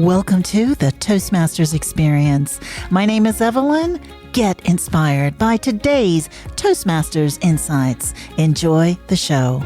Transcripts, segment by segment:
Welcome to the Toastmasters Experience. My name is Evelyn. Get inspired by today's Toastmasters Insights. Enjoy the show.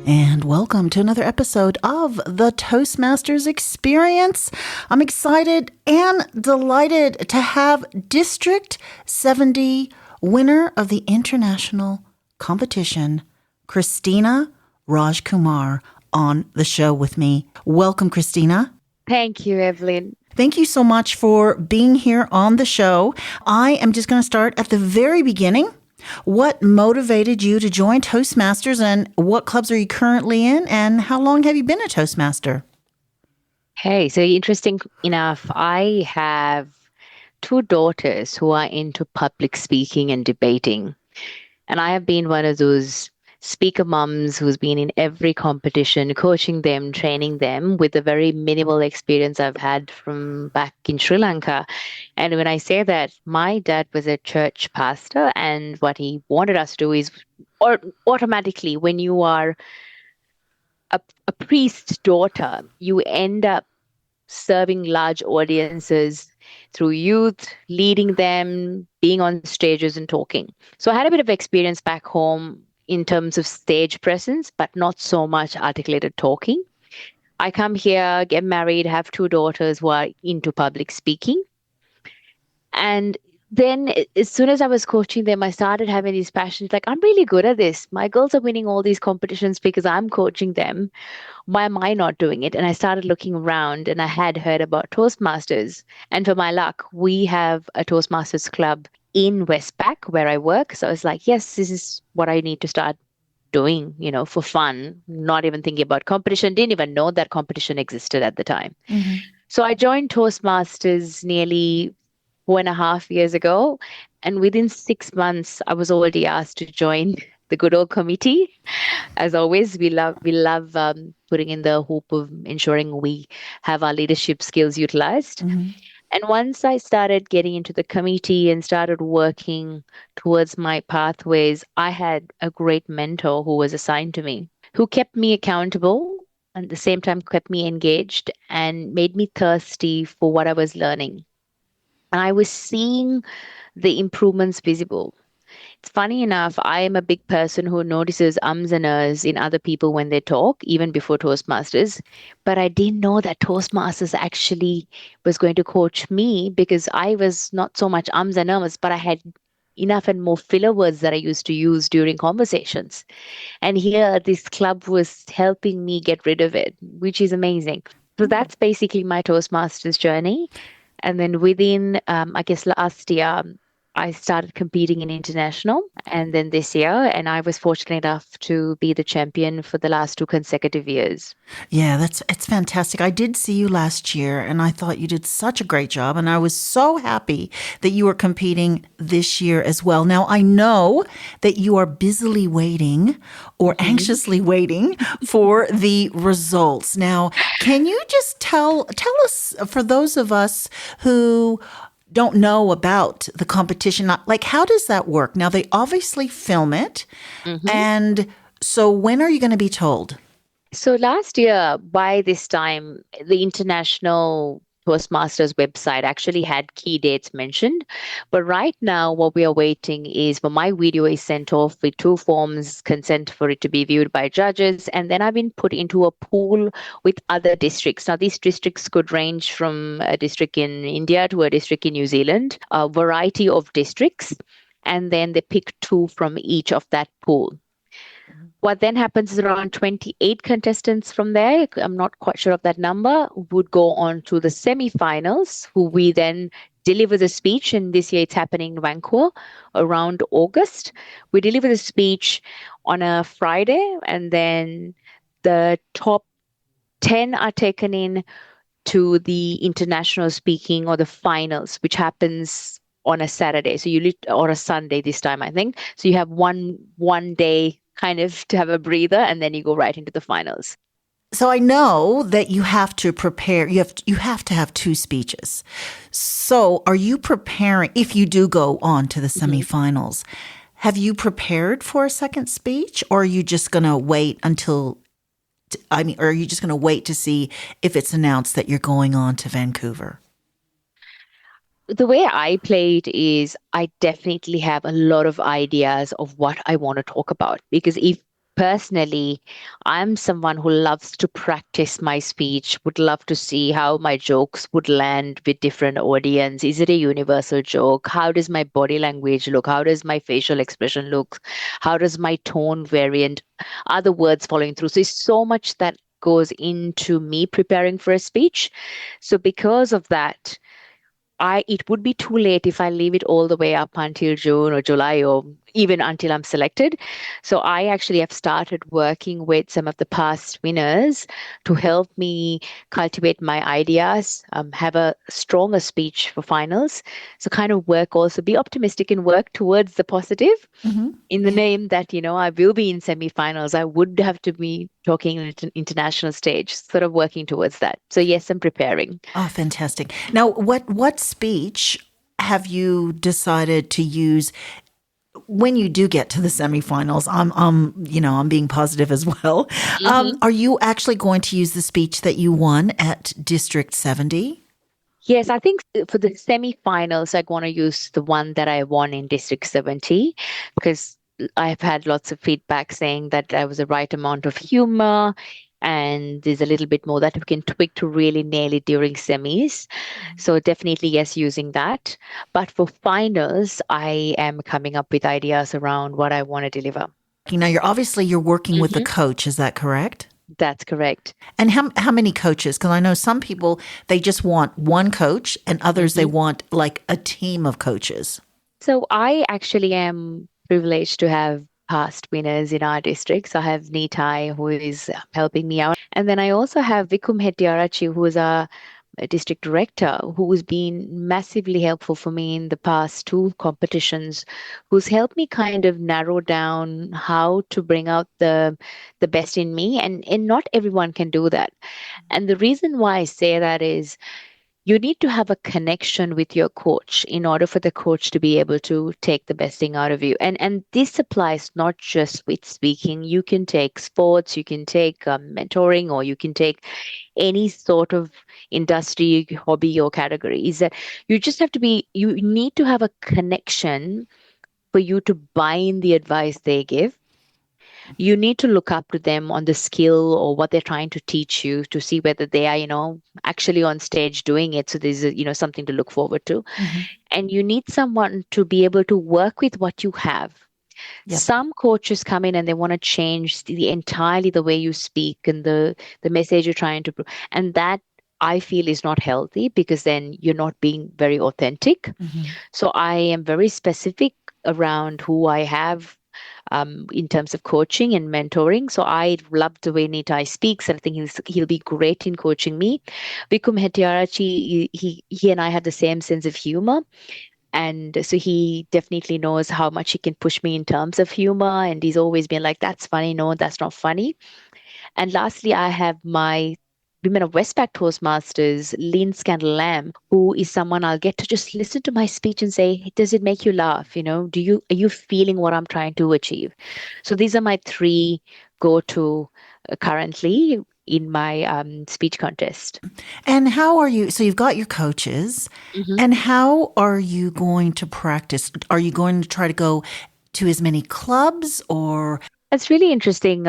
And welcome to another episode of the Toastmasters Experience. I'm excited and delighted to have District 70 winner of the international competition, Christina Rajkumar, on the show with me. Welcome, Christina. Thank you, Evelyn. Thank you so much for being here on the show. I am just going to start at the very beginning. What motivated you to join Toastmasters, and what clubs are you currently in, and how long have you been a Toastmaster? Hey, so interesting enough, I have two daughters who are into public speaking and debating. And I have been one of those speaker mums who's been in every competition, coaching them, training them with the very minimal experience I've had from back in Sri Lanka. And when I say that, my dad was a church pastor, and what he wanted us to do is, or automatically, when you are a priest's daughter, you end up serving large audiences through youth, leading them, being on stages and talking. So I had a bit of experience back home in terms of stage presence, but not so much articulated talking. I come here, get married, have two daughters who are into public speaking. And then as soon as I was coaching them, I started having these passions like, I'm really good at this. My girls are winning all these competitions because I'm coaching them. Why am I not doing it? And I started looking around, and I had heard about Toastmasters. And for my luck, we have a Toastmasters club in Westpac where I work. So I was like, yes, this is what I need to start doing, for fun, not even thinking about competition, didn't even know that competition existed at the time. Mm-hmm. So I joined Toastmasters nearly 4.5 years ago. And within 6 months, I was already asked to join the good old committee. As always, we love putting in the hoop of ensuring we have our leadership skills utilized. Mm-hmm. And once I started getting into the committee and started working towards my pathways, I had a great mentor who was assigned to me, who kept me accountable and at the same time kept me engaged and made me thirsty for what I was learning. And I was seeing the improvements visible. It's funny enough, I am a big person who notices ums and ers in other people when they talk, even before Toastmasters. But I didn't know that Toastmasters actually was going to coach me, because I was not so much ums and ers, but I had enough and more filler words that I used to use during conversations. And here, this club was helping me get rid of it, which is amazing. So that's basically my Toastmasters journey. And then within, last year, I started competing in international, and then this year, and I was fortunate enough to be the champion for the last 2 consecutive years. Yeah, it's fantastic. I did see you last year, and I thought you did such a great job, and I was so happy that you were competing this year as well. Now, I know that you are busily waiting or anxiously waiting for the results. Now, can you just tell us, for those of us who don't know about the competition, like, how does that work? Now, they obviously film it. Mm-hmm. And so when are you going to be told? So last year, by this time, the International Toastmasters website actually had key dates mentioned. But right now, what we are waiting is for my video is sent off with 2 forms, consent for it to be viewed by judges. And then I've been put into a pool with other districts. Now, these districts could range from a district in India to a district in New Zealand, a variety of districts. And then they pick 2 from each of that pool. What then happens is around 28 contestants from there, I'm not quite sure of that number, would go on to the semifinals, who we then deliver the speech. And this year it's happening in Vancouver around August. We deliver the speech on a Friday, and then the top 10 are taken in to the international speaking or the finals, which happens on a Saturday. So or a Sunday this time, I think. So you have one day kind of to have a breather, and then you go right into the finals. So I know that you have to prepare, you have to have 2 speeches. So are you preparing, if you do go on to the semifinals, have you prepared for a second speech, or are you just going to wait until I mean, or are you just going to wait to see if it's announced that you're going on to Vancouver? The way I play it is I definitely have a lot of ideas of what I want to talk about. Because if personally, I'm someone who loves to practice my speech, would love to see how my jokes would land with different audience. Is it a universal joke? How does my body language look? How does my facial expression look? How does my tone variant? Are the words following through? So it's so much that goes into me preparing for a speech. So because of that, it would be too late if I leave it all the way up until June or July or even until I'm selected. So I actually have started working with some of the past winners to help me cultivate my ideas, have a stronger speech for finals. So kind of work also, be optimistic and work towards the positive Mm-hmm. in the Yeah. name that, I will be in semifinals. I would have to be talking at an international stage, sort of working towards that. So yes, I'm preparing. Oh, fantastic. Now, what speech have you decided to use when you do get to the semifinals? I'm being positive as well. Are you actually going to use the speech that you won at District 70? Yes, I think for the semi-finals, I want to use the one that I won in District 70 because I've had lots of feedback saying that there was the right amount of humor and there's a little bit more that we can tweak to really nail it during semis. So definitely, yes, using that. But for finals, I am coming up with ideas around what I want to deliver. Now, you're working with a Hmm. coach. Is that correct? That's correct. And how many coaches? Because I know some people they just want one coach, and others they Mhm. want like a team of coaches. So I actually am privileged to have past winners in our district. So I have Nitai who is helping me out. And then I also have Vikum Hettiarachi, who is a district director, who's been massively helpful for me in the past two competitions, who's helped me kind of narrow down how to bring out the best in me. And not everyone can do that. And the reason why I say that is you need to have a connection with your coach in order for the coach to be able to take the best thing out of you. And this applies not just with speaking. You can take sports, you can take mentoring, or you can take any sort of industry, hobby, or category. Is that you just have to be, you need to have a connection for you to buy in the advice they give. You need to look up to them on the skill or what they're trying to teach you to see whether they are, actually on stage doing it. So there's, something to look forward to. Hmm. And you need someone to be able to work with what you have. Yep. Some coaches come in and they want to change entirely the way you speak and the message you're trying to, and that I feel is not healthy because then you're not being very authentic. Hmm. So I am very specific around who I have in terms of coaching and mentoring. So I love the way Nitai speaks, and I think he'll be great in coaching me. Vikum Hettiarachi, he and I have the same sense of humor. And so he definitely knows how much he can push me in terms of humor. And he's always been like, that's funny. No, that's not funny. And lastly, I have my Women of Westpac Toastmasters, Lynn Scandal Lamb, who is someone I'll get to just listen to my speech and say, "Hey, does it make you laugh? Are you feeling what I'm trying to achieve?" So these are my three go-to currently in my speech contest. And how are you? So you've got your coaches, Mhm. and how are you going to practice? Are you going to try to go to as many clubs or? It's really interesting.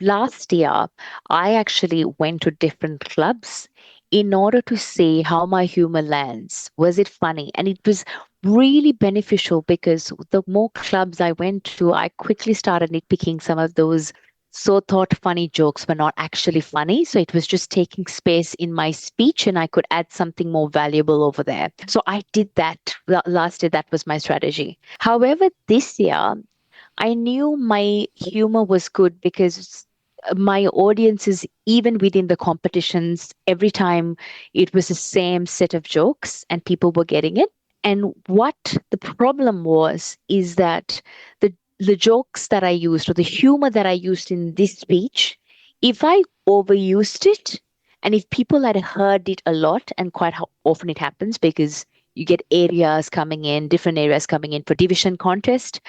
Last year, I actually went to different clubs in order to see how my humor lands. Was it funny? And it was really beneficial because the more clubs I went to, I quickly started nitpicking some of those so thought funny jokes were not actually funny. So it was just taking space in my speech and I could add something more valuable over there. So I did that. Last year, that was my strategy. However, this year, I knew my humor was good because my audiences, even within the competitions, every time it was the same set of jokes and people were getting it. And what the problem was is that the jokes that I used or the humor that I used in this speech, if I overused it and if people had heard it a lot, and quite how often it happens because you get areas coming in, different areas coming in for division contest,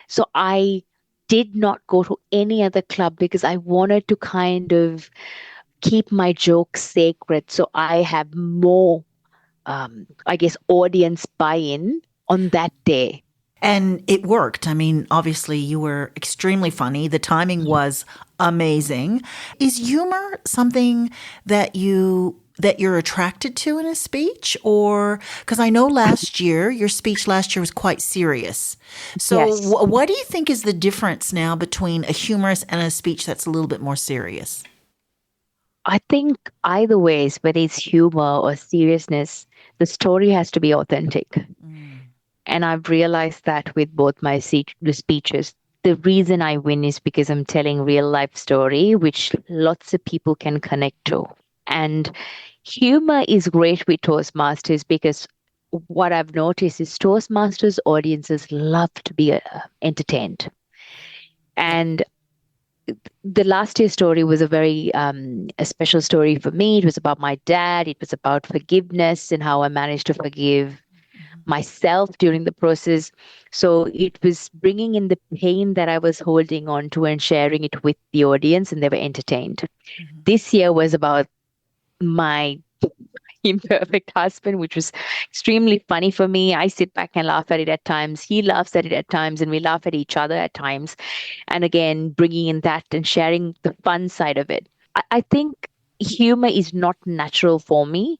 so I did not go to any other club because I wanted to kind of keep my jokes sacred. So I have more, I guess, audience buy-in on that day. And it worked. I mean, obviously, you were extremely funny. The timing was amazing. Is humor something that you're attracted to in a speech, or because I know last year your speech last year was quite serious. So, Yes. what do you think is the difference now between a humorous and a speech that's a little bit more serious? I think either ways, whether it's humor or seriousness, the story has to be authentic. Mm, And I've realized that with both my the speeches. The reason I win is because I'm telling real life story, which lots of people can connect to. And humor is great with Toastmasters because what I've noticed is Toastmasters audiences love to be entertained. yeah. And the last year story was a very a special story for me. It was about my dad. It was about forgiveness and how I managed to forgive Mhm, myself during the process. So it was bringing in the pain that I was holding on to and sharing it with the audience, and they were entertained. mhm, This year was about my imperfect husband, which was extremely funny for me. I sit back and laugh at it at times. He laughs at it at times, and we laugh at each other at times. And again, bringing in that and sharing the fun side of it. I think humor is not natural for me,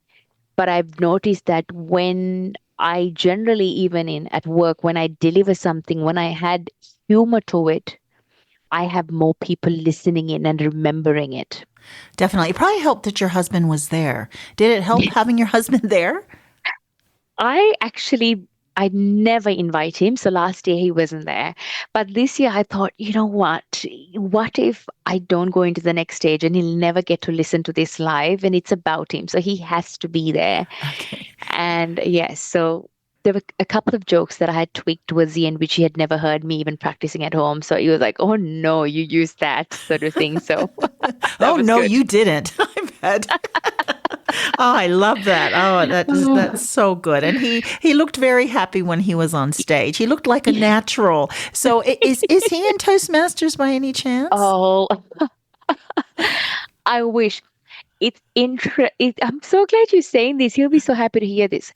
but I've noticed that when I generally, even in at work, when I deliver something, when I had humor to it, I have more people listening in and remembering it. definitely. It probably helped that your husband was there. Did it help having your husband there? I actually, I never invite him. So last year he wasn't there. But this year I thought, you know what? What if I don't go into the next stage and he'll never get to listen to this live and it's about him? So he has to be there. Okay. And yes, so there were a couple of jokes that I had tweaked towards the end, which he had never heard me even practicing at home. So he was like, oh no, you used that sort of thing. So that Oh was no, good. you didn't. I bet. Oh, I love that. Oh, that's so good. And he looked very happy when he was on stage. He looked like a natural. So is he in Toastmasters by any chance? Oh, I wish. I'm so glad you're saying this. He'll be so happy to hear this.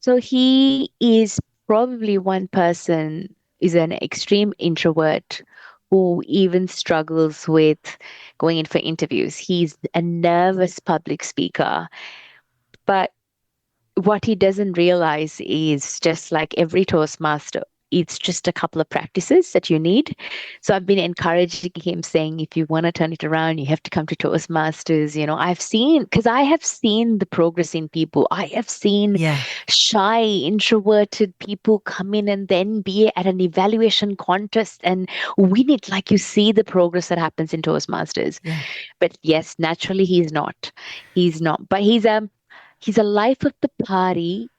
So he is probably one person is an extreme introvert who even struggles with going in for interviews. He's a nervous public speaker, but what he doesn't realize is just like every Toastmaster, it's just a couple of practices that you need. So I've been encouraging him, saying, if you want to turn it around, you have to come to Toastmasters. Because I have seen the progress in people. I have seen Yeah. shy, introverted people come in and then be at an evaluation contest and win it. Like you see the progress that happens in Toastmasters. Yeah. But yes, naturally he's not. He's not. But he's a life of the party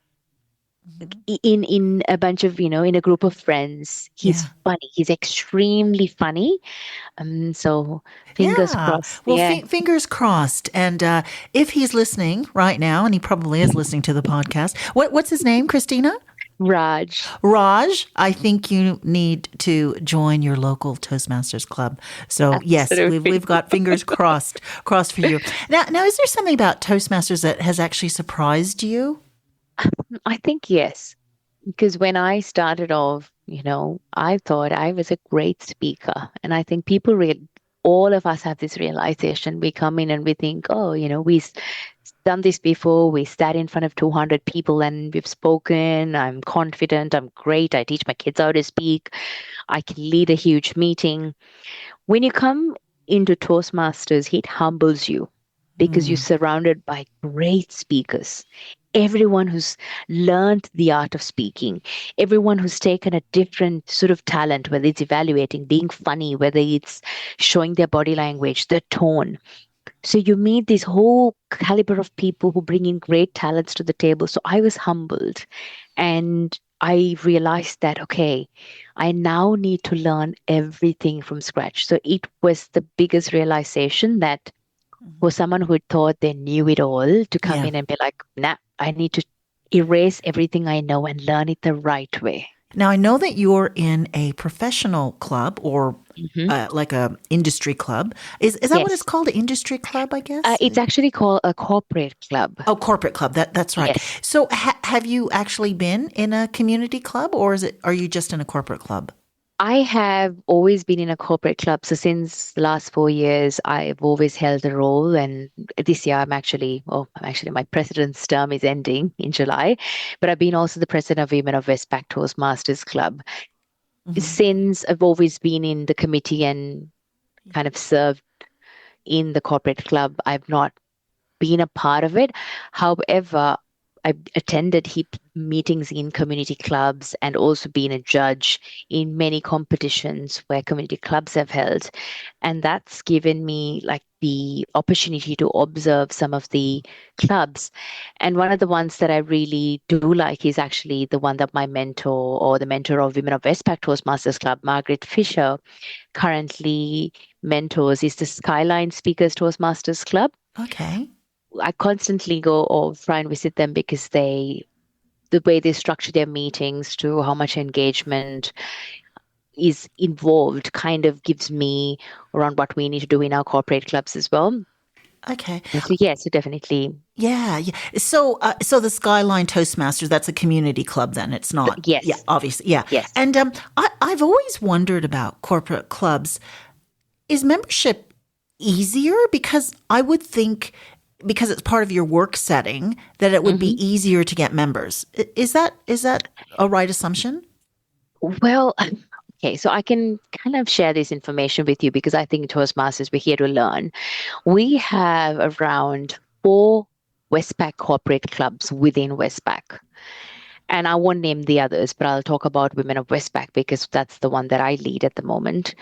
Mhm. in a bunch of, in a group of friends. He's Yeah. funny. He's extremely funny. So fingers Yeah. crossed. Well, Yeah. fingers crossed. And if he's listening right now, and he probably is listening to the podcast, what's his name, Christina? Raj. Raj, I think you need to join your local Toastmasters club. So yes, Absolutely. we've got fingers crossed for you. Now, is there something about Toastmasters that has actually surprised you? I think yes. Because when I started off, I thought I was a great speaker. And I think all of us have this realization. We come in and we think, oh, we've done this before. We sat in front of 200 people and we've spoken. I'm confident. I'm great. I teach my kids how to speak. I can lead a huge meeting. When you come into Toastmasters, it humbles you because you're Hmm. surrounded by great speakers. Everyone who's learned the art of speaking, everyone who's taken a different sort of talent, whether it's evaluating, being funny, whether it's showing their body language, their tone. So you meet this whole caliber of people who bring in great talents to the table. So I was humbled and I realized that, okay, I now need to learn everything from scratch. So it was the biggest realization that for someone who thought they knew it all to come Yeah. in and be like, nah, I need to erase everything I know and learn it the right way. Now, I know that you're in a professional club or Hmm. like a industry club. Is that what it's Yes. called? An industry club, I guess? It's actually called a corporate club. Oh, corporate club. That's right. Yes. So, have you actually been in a community club, or are you just in a corporate club? I have always been in a corporate club. So since the last 4 years, I've always held a role. And this year, my president's term is ending in July. But I've been also the president of Women of Westpac Toastmasters Club. Hmm. Since I've always been in the committee and kind of served in the corporate club, I've not been a part of it. However, I've attended heap meetings in community clubs and also been a judge in many competitions where community clubs have held. And that's given me like the opportunity to observe some of the clubs. And one of the ones that I really do like is actually the one that my mentor or the mentor of Women of Westpac Toastmasters Club, Margaret Fisher, currently mentors is the Skyline Speakers Toastmasters Club. Okay. I constantly go or try and visit them because the way they structure their meetings to how much engagement is involved kind of gives me around what we need to do in our corporate clubs as well. Okay. So yes, so definitely. Yeah, yeah. So the Skyline Toastmasters, that's a community club then. It's not, yeah, Yes, obviously. Yeah. yes. And I've always wondered about corporate clubs. Is membership easier? Because I would think because it's part of your work setting that it would be Hmm. easier to get members. Is that a right assumption? Well, okay, so I can kind of share this information with you because I think Toastmasters, we're here to learn. We have around four Westpac corporate clubs within Westpac. And I won't name the others, but I'll talk about Women of Westpac because that's the one that I lead at the moment.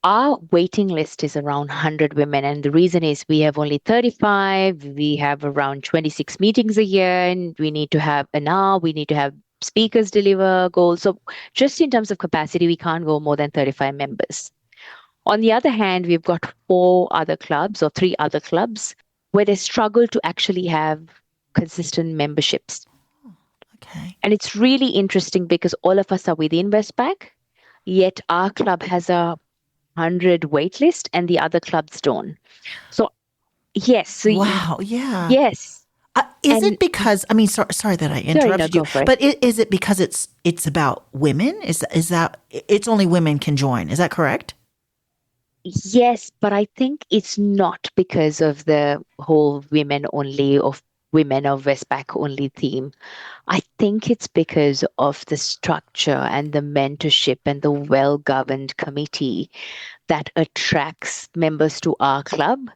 Our waiting list is around 100 women, and the reason is we have only 35. We have around 26 meetings a year, and we need to have an hour. We need to have speakers deliver goals. So, just in terms of capacity, we can't go more than 35 members. On the other hand, we've got four other clubs or three other clubs where they struggle to actually have consistent memberships. Okay. And it's really interesting because all of us are within Westpac, yet our club has a 100 wait list and the other clubs don't. So, yes, Wow. Yeah. yes. Is And it because I mean, sorry that I sorry, no, interrupted you, go for it. but is it because it's about women? Is that it's only women can join? Is that correct? Yes, but I think it's not because of the whole women only of women of Westpac only theme. I think it's because of the structure and the mentorship and the well-governed committee that attracts members to our club.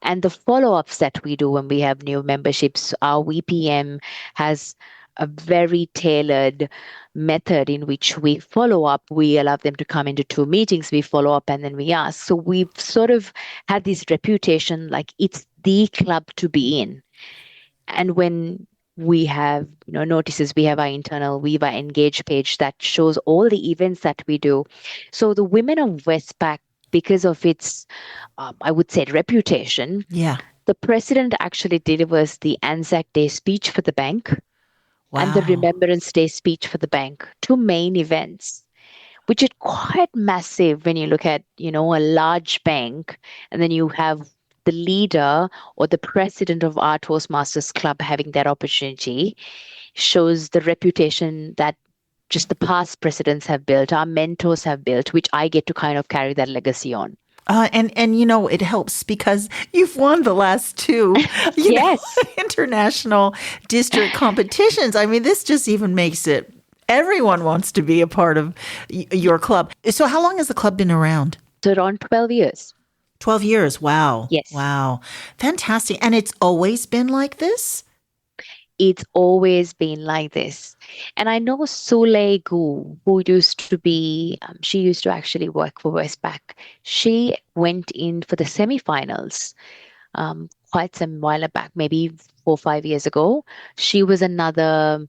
And the follow-ups that we do when we have new memberships, our VPM has a very tailored method in which we follow up. We allow them to come into two meetings, we follow up, and then we ask. So we've sort of had this reputation like it's the club to be in. And when we have, notices, we have our internal Viva Engage page that shows all the events that we do. So the Women of Westpac, because of its, I would say, reputation, Yeah. the president actually delivers the Anzac Day speech for the bank and the Wow. Remembrance Day speech for the bank, two main events, which is quite massive when you look at, a large bank, and then you have the leader or the president of our Toastmasters Club having that opportunity shows the reputation that just the past presidents have built, our mentors have built, which I get to kind of carry that legacy on. And it helps because you've won the last two, you know, Yes. international district competitions. I mean, this just even makes it everyone wants to be a part of your club. So, how long has the club been around? So around 12 years. 12 years. Wow. Yes. Wow. Fantastic. And it's always been like this? It's always been like this. And I know Sule Gu, who used to be, she used to actually work for Westpac. She went in for the semifinals quite some while back, maybe 4 or 5 years ago. She was another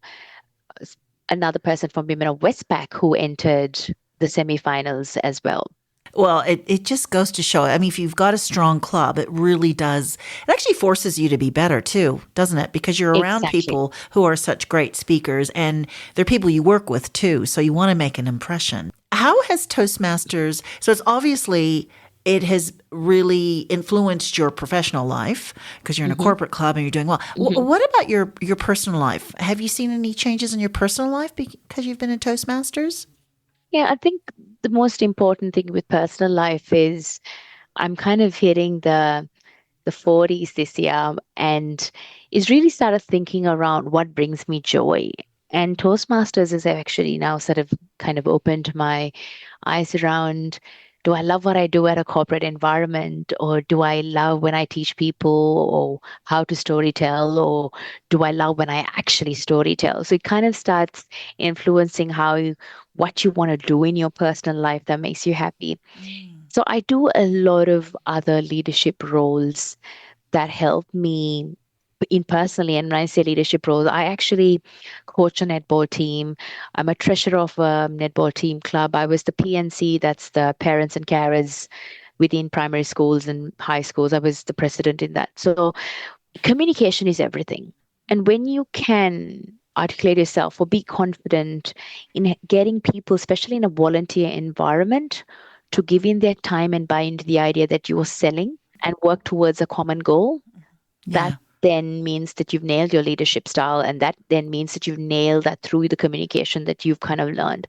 person from Women of Westpac who entered the semifinals as well. Well, it just goes to show. I mean, if you've got a strong club, it really does. It actually forces you to be better too, doesn't it? Because you're around Exactly. people who are such great speakers and they're people you work with too. So you want to make an impression. How has Toastmasters, so it's obviously, it has really influenced your professional life because you're in a Hmm. corporate club and you're doing well. Hmm. What about your personal life? Have you seen any changes in your personal life because you've been in Toastmasters? Yeah, I think the most important thing with personal life is I'm kind of hitting the 40s this year and is really started thinking around what brings me joy. And Toastmasters has actually now sort of kind of opened my eyes around, do I love what I do at a corporate environment, or do I love when I teach people or how to storytell, or do I love when I actually storytell? So it kind of starts influencing what you want to do in your personal life that makes you happy. So I do a lot of other leadership roles that help me in personally. And when I say leadership roles, I actually coach a netball team. I'm a treasurer of a netball team club. I was the PNC, that's the parents and carers within primary schools and high schools. I was the president in that. So communication is everything. And when you can articulate yourself or be confident in getting people, especially in a volunteer environment, to give in their time and buy into the idea that you're selling and work towards a common goal, that Yeah. then means that you've nailed your leadership style. And that then means that you've nailed that through the communication that you've kind of learned.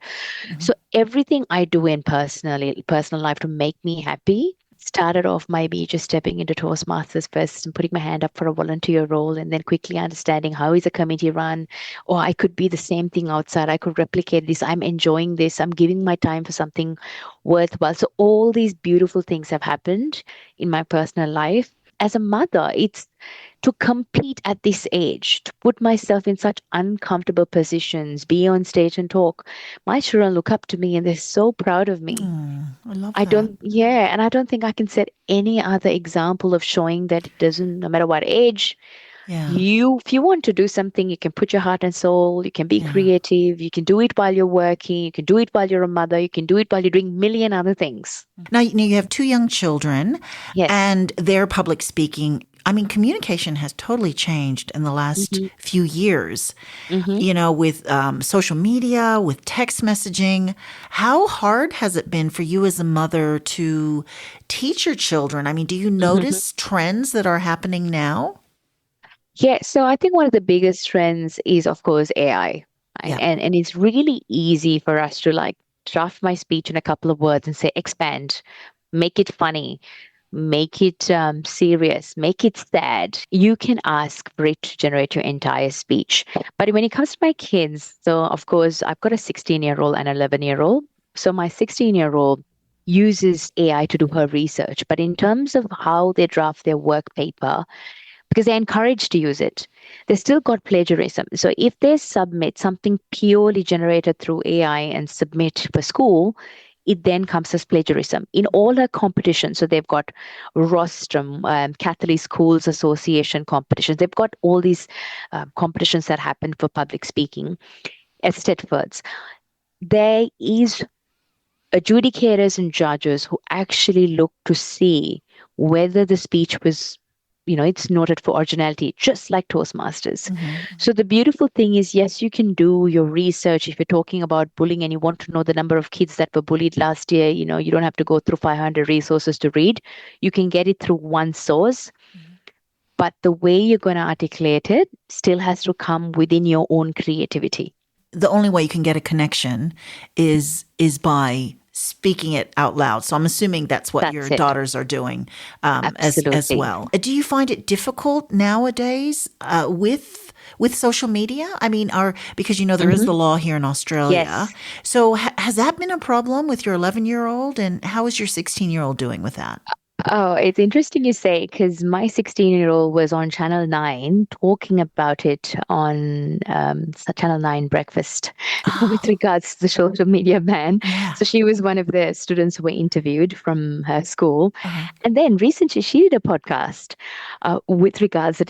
Mhm. So everything I do in personal life to make me happy started off maybe just stepping into Toastmasters first and putting my hand up for a volunteer role and then quickly understanding how is a committee run, or I could be the same thing outside. I could replicate this. I'm enjoying this. I'm giving my time for something worthwhile. So all these beautiful things have happened in my personal life. As a mother, it's to compete at this age, to put myself in such uncomfortable positions, be on stage and talk. My children look up to me and they're so proud of me. I love I that. don't, yeah, and I don't think I can set any other example of showing that it doesn't, no matter what age, Yeah. if you want to do something, you can put your heart and soul, you can be Yeah. creative, you can do it while you're working, you can do it while you're a mother, you can do it while you're doing million other things. Now, you have two young children Yes. and their public speaking. I mean, communication has totally changed in the last Hmm. few years, Hmm. with social media, with text messaging. How hard has it been for you as a mother to teach your children? I mean, do you Hmm. notice trends that are happening now? Yeah, so I think one of the biggest trends is, of course, AI. Right? Yeah. And it's really easy for us to like draft my speech in a couple of words and say expand, make it funny, make it serious, make it sad. You can ask for it to generate your entire speech. But when it comes to my kids, so of course, I've got a 16-year-old and an 11-year-old. So my 16-year-old uses AI to do her research. But in terms of how they draft their work paper, because they're encouraged to use it, they still got plagiarism. So if they submit something purely generated through AI and submit for school, it then comes as plagiarism in all their competitions. So they've got Rostrum, Catholic Schools Association competitions. They've got all these competitions that happen for public speaking at Stedfords. There is adjudicators and judges who actually look to see whether the speech was, it's noted for originality, just like Toastmasters. Hmm. So the beautiful thing is, yes, you can do your research if you're talking about bullying and you want to know the number of kids that were bullied last year. You don't have to go through 500 resources to read. You can get it through one source, but the way you're going to articulate it still has to come within your own creativity. The only way you can get a connection is by speaking it out loud. So I'm assuming that's what your That's it. daughters are doing as Absolutely. well. Do you find it difficult nowadays with social media? I mean, are because there is Hmm. the law here in Australia. Yes. So has that been a problem with your 11-year-old, and how is your 16-year-old doing with that? Oh, it's interesting you say because my 16-year-old was on Channel 9 talking about it on Channel 9 Breakfast with Oh, regards to the social media ban. yeah. So she was one of the students who were interviewed from her school. Uh-huh. And then recently she did a podcast with regards to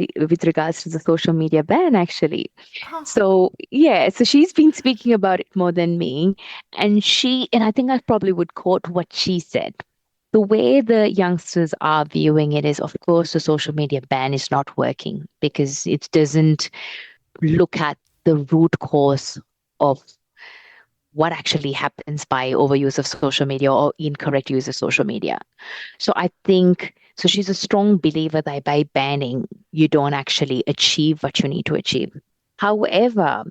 the social media ban, actually. Oh, So yeah, so she's been speaking about it more than me. And I think I probably would quote what she said. the way the youngsters are viewing it is, of course, the social media ban is not working because it doesn't look at the root cause of what actually happens by overuse of social media or incorrect use of social media. So I think, so she's a strong believer that by banning, you don't actually achieve what you need to achieve. However,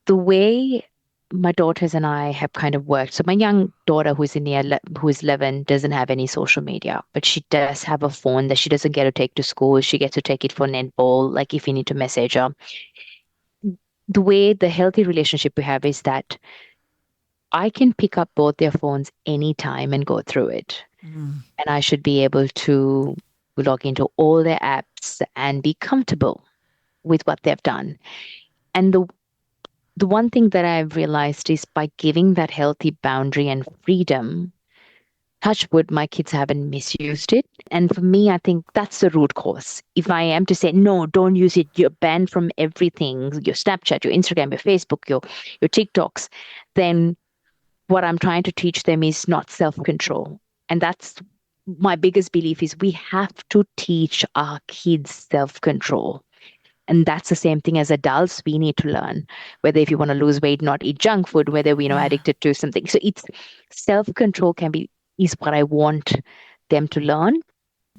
the way my daughters and I have kind of worked. So my young daughter, who is 11, doesn't have any social media, but she does have a phone that she doesn't get to take to school. She gets to take it for netball, like if you need to message her. The way the healthy relationship we have is that I can pick up both their phones anytime and go through it. Mm. And I should be able to log into all their apps and be comfortable with what they've done. And the one thing that I've realized is by giving that healthy boundary and freedom, touch wood, my kids haven't misused it. And for me, I think that's the root cause. If I am to say, no, don't use it, you're banned from everything, your Snapchat, your Instagram, your Facebook, your TikToks, then what I'm trying to teach them is not self-control. And that's my biggest belief is we have to teach our kids self-control. And that's the same thing as adults. We need to learn whether if you want to lose weight, not eat junk food, whether we're Yeah. addicted to something. So it's self-control is what I want them to learn.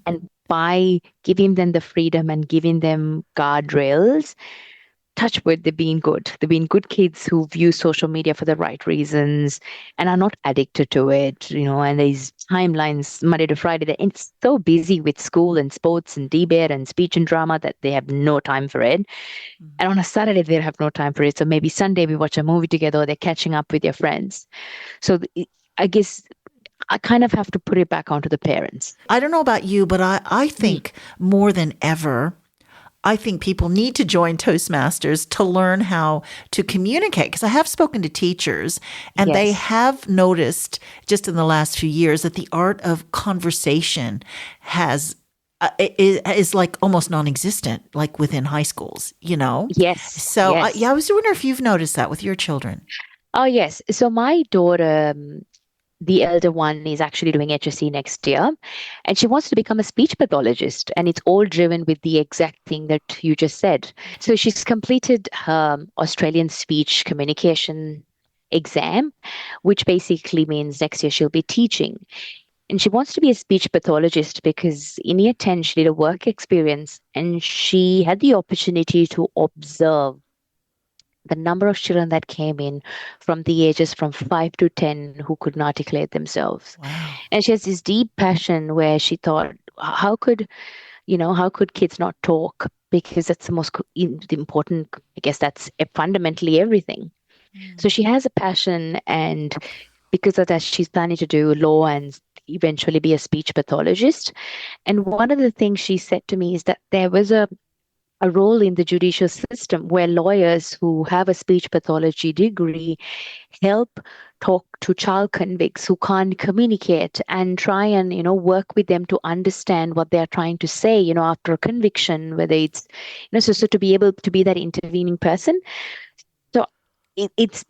And by giving them the freedom and giving them guardrails, touch wood, they've been good. They've been good kids who view social media for the right reasons and are not addicted to it, and these timelines Monday to Friday, they're so busy with school and sports and debate and speech and drama that they have no time for it. Mm. And on a Saturday, they have no time for it. So maybe Sunday we watch a movie together or they're catching up with their friends. So I guess I kind of have to put it back onto the parents. I don't know about you, but I Mm. think more than ever, I think people need to join Toastmasters to learn how to communicate. Because I have spoken to teachers and they Yes. have noticed just in the last few years that the art of conversation is like almost non-existent, like within high schools, you know? Yes. So Yes. yeah, I was wondering if you've noticed that with your children. Oh, yes. So my daughter, the elder one, is actually doing HSC next year, and she wants to become a speech pathologist. And it's all driven with the exact thing that you just said. So she's completed her Australian speech communication exam, which basically means next year she'll be teaching. And she wants to be a speech pathologist because in year 10, she did a work experience and she had the opportunity to observe the number of children that came in from the ages from 5 to 10 who couldn't articulate themselves. Wow. And she has this deep passion where she thought, how could kids not talk? Because that's the most important, I guess that's fundamentally everything. So Mm. she has a passion, and because of that, she's planning to do law and eventually be a speech pathologist. And one of the things she said to me is that there was a role in the judicial system where lawyers who have a speech pathology degree help talk to child convicts who can't communicate and try and work with them to understand what they're trying to say after a conviction, whether it's so to be able to be that intervening person. So it's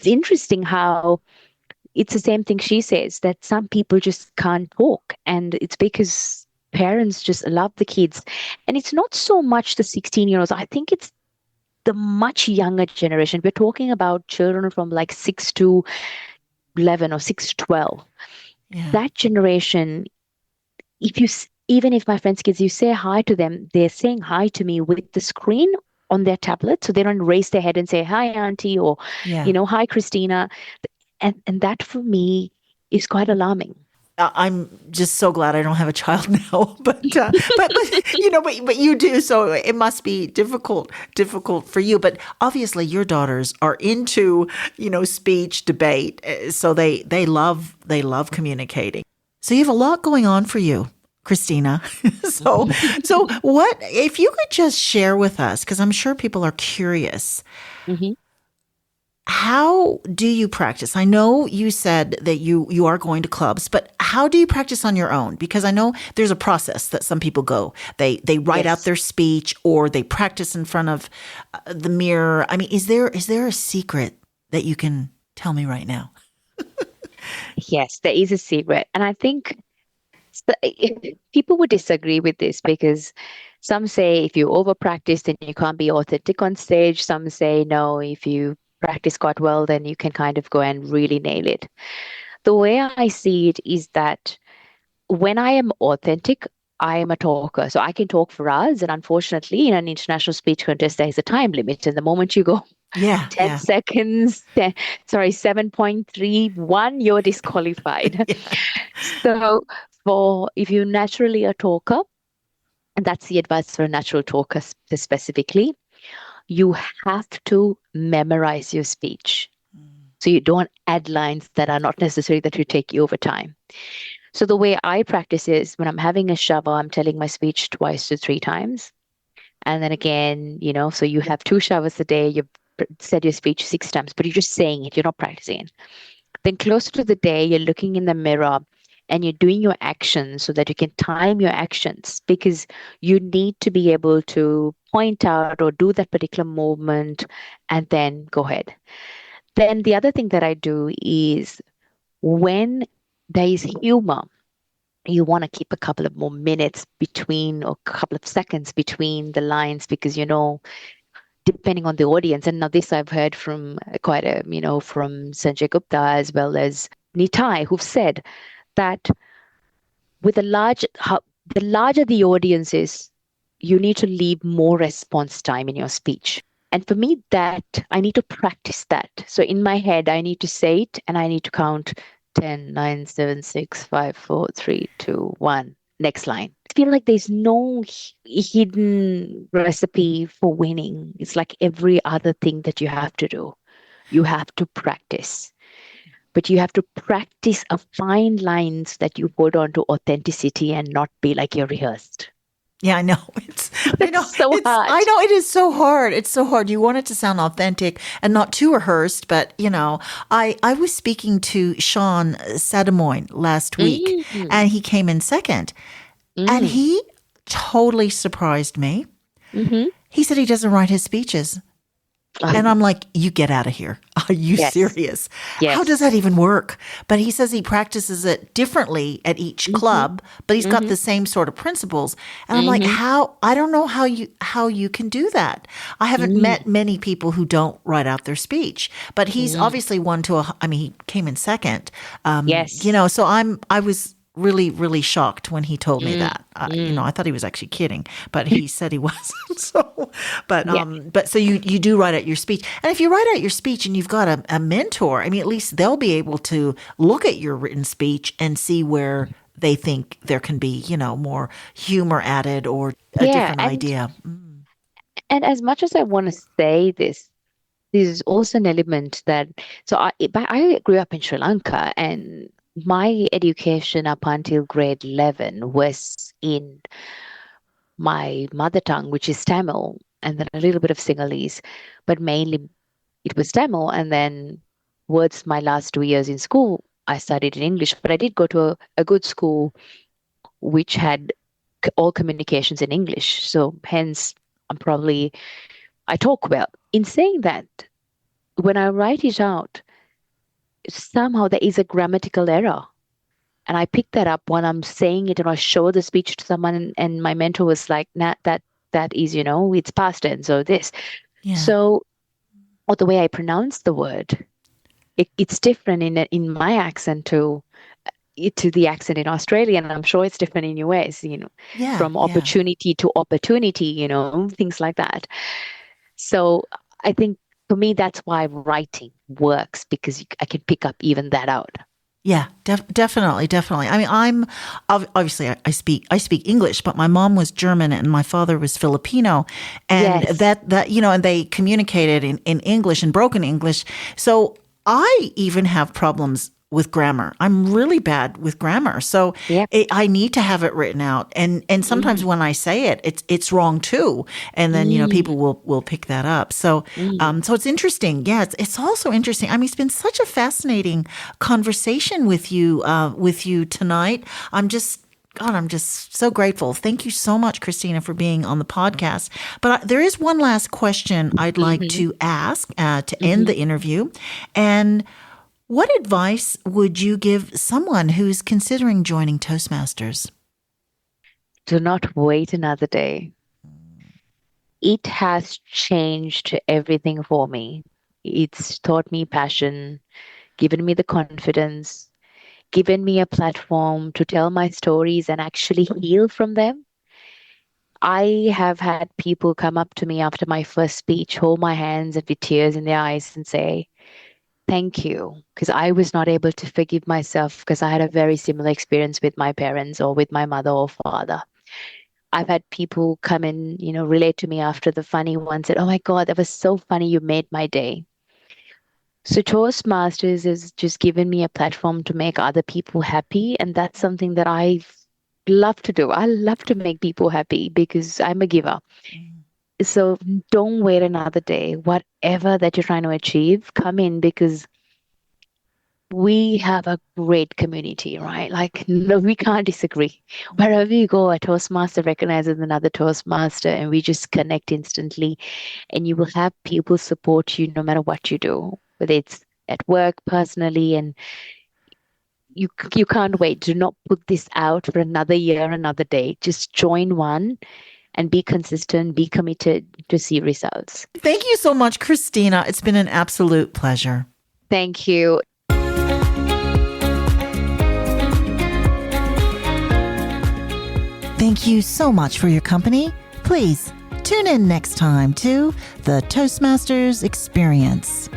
interesting how it's the same thing she says, that some people just can't talk, and it's because parents just love the kids. And it's not so much the 16-year-olds. I think it's the much younger generation. We're talking about children from like 6 to 11 or 6 to 12. Yeah. That generation, even if my friends' kids, you say hi to them, they're saying hi to me with the screen on their tablet. So they don't raise their head and say, hi, Auntie, or, Yeah. hi, Christina. And that for me is quite alarming. I'm just so glad I don't have a child now, but but you do, so it must be difficult for you. But obviously, your daughters are into speech debate, so they love communicating. So you have a lot going on for you, Christina. So what if you could just share with us, because I'm sure people are curious. Mhm. How do you practice? I know you said that you are going to clubs, but how do you practice on your own? Because I know there's a process that some people go. They write out Yes. their speech or they practice in front of the mirror. I mean, is there a secret that you can tell me right now? Yes, there is a secret. And I think So, people would disagree with this because some say if you over practice, then you can't be authentic on stage. Some say no, if you practice quite well, then you can kind of go and really nail it. The way I see it is that when I am authentic, I am a talker. So I can talk for hours. And unfortunately, in an international speech contest, there's a time limit. And the moment you go Yeah, 10 yeah, seconds, sorry, 7.31, you're disqualified. yeah, So for if you're naturally a talker, and that's the advice for a natural talker specifically, you have to memorize your speech. So you don't add lines that are not necessary that will take you over time. So the way I practice is when I'm having a shower, I'm telling my speech twice to three times. And then again, so you have two showers a day, you've said your speech six times, but you're just saying it, you're not practicing. Then closer to the day, you're looking in the mirror and you're doing your actions so that you can time your actions because you need to be able to point out or do that particular movement and then go ahead. Then the other thing that I do is when there is humor, you want to keep a couple of more minutes between or a couple of seconds between the lines because depending on the audience, and now this I've heard from quite a from Sanjay Gupta as well as Nitai, who've said that with the larger the audience is, you need to leave more response time in your speech. And for me, that I need to practice that. So in my head, I need to say it and I need to count 10, 9, 7, 6, 5, 4, 3, 2, 1. Next line. I feel like there's no hidden recipe for winning. It's like every other thing that you have to do. You have to practice, but you have to practice a fine lines that you hold on to authenticity and not be like you're rehearsed. yeah. I know. It's so hard. I know it is so hard. It's so hard. You want it to sound authentic and not too rehearsed. But I was speaking to Sean Sadamoyne last week, Mm, and he came in second, and mm, he totally surprised me. mm-hmm. He said he doesn't write his speeches. And I'm like, you get out of here. Are you Yes, serious? How does yes. that even work? But he says he practices it differently at each Mm-hmm, club, but he's got mm-hmm, the same sort of principles. And I'm like, mm-hmm, how? I don't know how you can do that. I haven't met mm, many people who don't write out their speech, but he's mm. obviously one to a. I mean, he came in second. Yes. So I was really, really shocked when he told me Mm, that. mm. I thought he was actually kidding, but he said he wasn't. So, Yeah. but so you do write out your speech, and if you write out your speech and you've got a mentor, I mean, at least they'll be able to look at your written speech and see where they think there can be, more humor added or a Yeah. different idea. And as much as I want to say this, there's also an element that but I grew up in Sri Lanka and my education up until grade 11 was in my mother tongue, which is Tamil, and then a little bit of Sinhalese, but mainly it was Tamil. And then towards my last 2 years in school, I studied in English, but I did go to a good school which had all communications in English. So hence, I talk well. In saying that, when I write it out, somehow there is a grammatical error. And I pick that up when I'm saying it and I show the speech to someone and my mentor was like, nah, that is, it's past tense or this. Yeah, So, or the way I pronounce the word, it's different in my accent to the accent in Australia, and I'm sure it's different in US, yeah, from yeah. opportunity to opportunity, things like that. So I think for me, that's why writing works because I can pick up even that out. Yeah, definitely, definitely. I mean, obviously I speak English, but my mom was German and my father was Filipino, and Yes. and they communicated in English and broken English. So I even have problems with grammar. I'm really bad with grammar, so Yep. I need to have it written out. And sometimes Mm, when I say it, it's wrong too, and then mm, people will pick that up. So mm. so it's interesting. Yeah, it's also interesting. I mean, it's been such a fascinating conversation with you tonight. I'm just so grateful. Thank you so much, Christina, for being on the podcast. But there is one last question I'd like Mhm, to ask to end mhm. the interview. And What advice would you give someone who's considering joining Toastmasters? Do not wait another day. It has changed everything for me. It's taught me passion, given me the confidence, given me a platform to tell my stories and actually heal from them. I have had people come up to me after my first speech, hold my hands and with tears in their eyes and say, thank you, because I was not able to forgive myself because I had a very similar experience with my parents or with my mother or father. I've had people come and, relate to me after the funny one said, oh my God, that was so funny. You made my day. So Toastmasters has just given me a platform to make other people happy. And that's something that I love to do. I love to make people happy because I'm a giver. So don't wait another day. Whatever that you're trying to achieve, come in because we have a great community, right? Like, no, we can't disagree. Wherever you go, a Toastmaster recognizes another Toastmaster, and we just connect instantly. And you will have people support you no matter what you do, whether it's at work, personally, and you can't wait. Do not put this out for another year, another day. Just join one and be consistent, be committed to see results. Thank you so much, Christina. It's been an absolute pleasure. Thank you. Thank you so much for your company. Please tune in next time to the Toastmasters Experience.